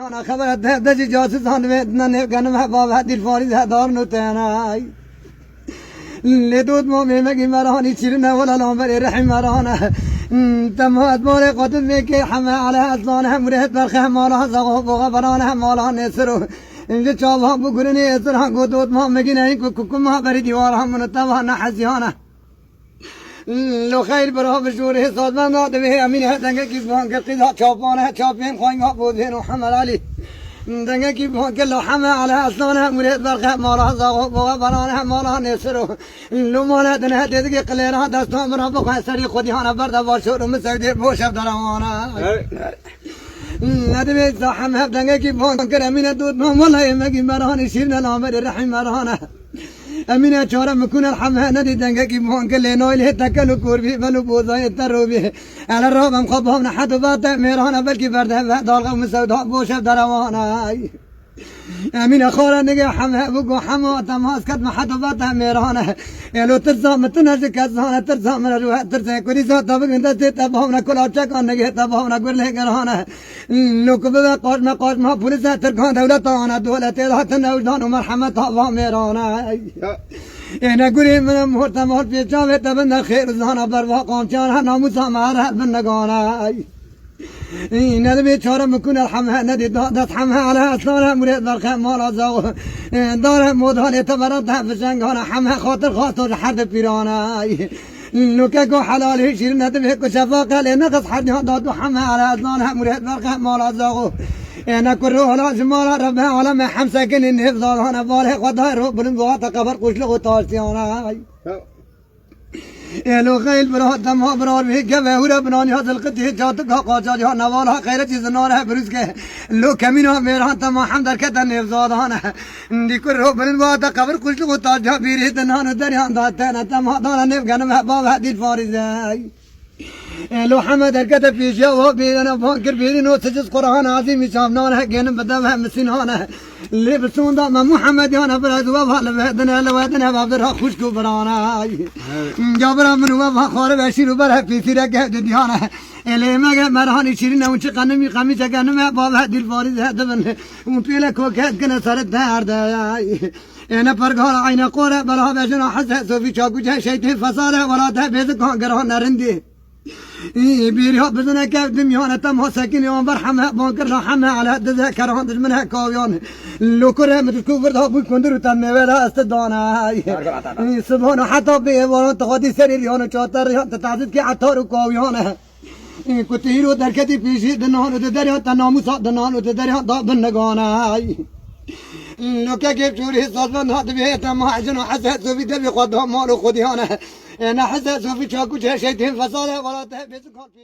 أنا خبرت دجي جاسوس هان بيتنا نبغى محباب هدي الفارس هدار نتناي لدود مؤمن مجي مراني تشيرنا ولا لامبر رحم مرانه تمات مال قاتل ميك حما على أصلانه مريت برخه مالها زغو بغبرانه مالها نسرو إنجا شابها بقولني أسرها قدود ما مجينا كم ما بري ديوارها من تبها نحزيانه لو خير براه بجوره صاد ما ناد به أمين هدنگ کی بان که قضا چاپانه چاپین خواهیم ها بودین و حمل علی دنگ کی بان که لو حمل على أصلانه مريت برخه مالها زغو بغبرانه مالها نسرو لو ماله دنه هدیده که قلیرها دستان برا بخواه سری خودی هانا برده باشور و مسعودی بوشب درمانه ندمي زحم هبدنگ کی بان که أمين دود ما والله مگی مرانه شیرنا لامر رحم مرانه أمينة شورا مكون الحمها ندي دنجك بهون كل نويل هتكلوا كوربي بلو بوزاي تروبي على الرغم مخبهم نحد باطع ميرانا بلكي برده دالغ مسودها بوشف دروانا أمينة خورا نجا حمها بقو حمو تماس كد محد باطع ميرانا لو ترزا متنازك الزهانة ترزا من الروح ترزا كوري زاد طبق انت تتبهونا كل أبشاك نجا تبهونا قول لك رهانا لو كبدا قاش ما بوليسا تركان دولتانا دولتي تنوجدان ومرحمة طبع ميرانا أنا قولي من مهرت مهرت في جامعة تبنى خير زهانا بروا قامشان ناموسا معرها بنقانا ندبي شورا مكون الحمها ندي دات حمها على أصلانها مريد برخة مالا زاو دار مودها لتبرتها في شنقانا حمها خاطر حد بيرانا لو كاكو حلال هشير ندبي كو شفاقة لنقص حدها داتو حمها على أصلانها مريد برخة مالا زاو أنا كروه لا جمال ربها على ما حمسة كن النفضال هنا باله قدها روح بلنقوها تقبر قشلق طاشتيانا لو خيل براه دمها برار به كبه ورا بناني هذا القطه جاتك قاجا جها نوالها خير چیز ناره بروز که لو کمینو میران تمام حمد کت نفزادانه دیکر رو بلند وات قبر کشل و تاج بیره دنان دریان داتنا تمام دان نفگن محباب هدی الفارزای لو حمد الكتب في جواب بينا فكر بينو سجس قرآن عظيم شامنان هجين بدمها مسنانه اللي بسون دا محمد يانا براد وابها لوادنا بابرها خوشكو برانا جابرا من وابها خارب اشيرو برها في سيرك ديانا اللي ما مرهاني شيرنا ونش قنمي قميص قنمي بابها دي الفارز هدبن وبيلا كوكات كنا صارت هاردا انا فرقها عين قوره بلا بجنا حسه سوفي چاكو شيء فصاله ولا ده بيزك قرهن نرندي بيرها بدنا كيف دميانة تمها ساكن يوم برحمها بانكر رحمها على تذكر هندش منها كاويان لو كره متكو برضه بكندر تنمي ولا استدانا سبحانه حتى بيوان تقدي سرير يانا شاطر تتعزد كي عطار وكاويان كتيرو دركتي بيشي دنان وتدريها تناموسا دنان وتدريها ضابن نقانا لو كيف شوري صدفن هاد بيت ما حجنا حسد سوفي دبي قدها مالو خديانا أنا حسد سوفي شاكو شيء فصاله ولا تهبس كان في